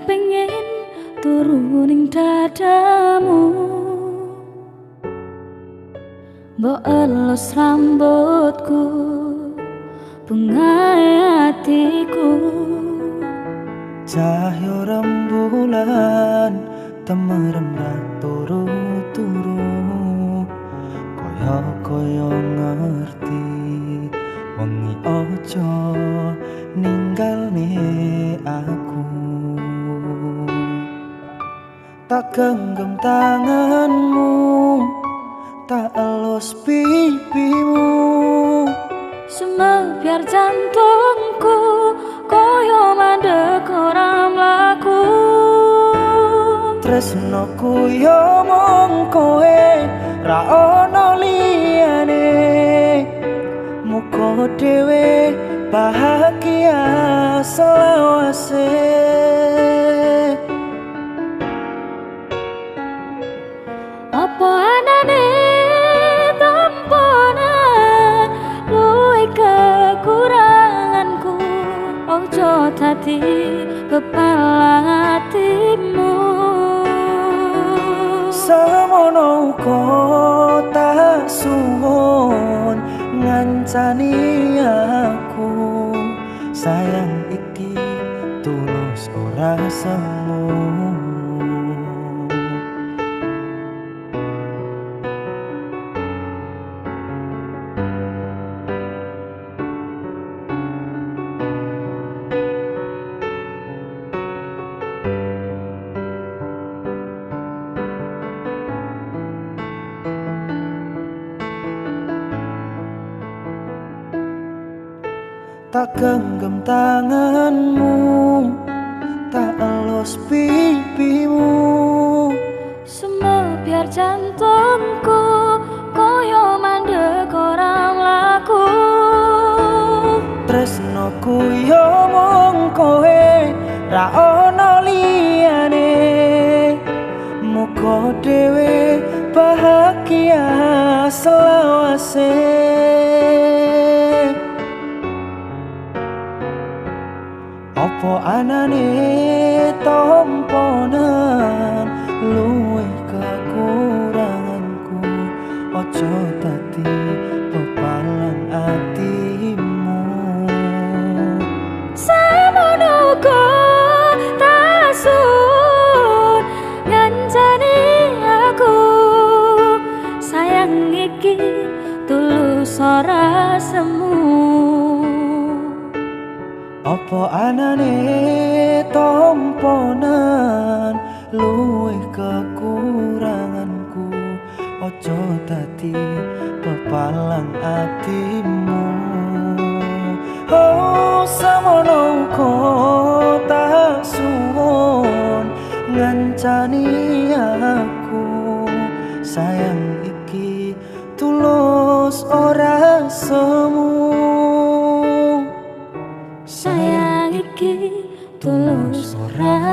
kepengin turuning dadamu, mbok elus rambutku, bunga hatiku. Cahyo rembulan temerem turu-turu, koyo ngerti wengi ojo ninggalne aku. Tak genggam tanganmu, tak elus pipimu, Sumebyar jantungku koyo mandek ora mlaku. tresnoku yo mung kowe, ra ono liyane. Muga dhewe bahagia selawase. Apa anane tamponan luwih kekuranganku, ojo dadi bebalang hatimu. Semono uga tak suwun ngancani aku, sayang iki tulus ora semu. Tak genggam tanganmu, tak elus pipimu, Sumebyar jantungku koyo mandek ora mlaku. tresnoku yo mung kowe, ra ono liyane. Muga dhewe bahagia selawase. Apa anane tamponan luwih kekuranganku, ojo dadi bebalang atimu. Semono uga tak suwun ngancani aku, sayang iki tulus ora semu. Apa anane tamponan luwih kekuranganku, ojo dadi bebalang atimu. Oh, semono uga tak suwun ngancani aku, sayang iki tulus ora semu. Sayang iki tulus ora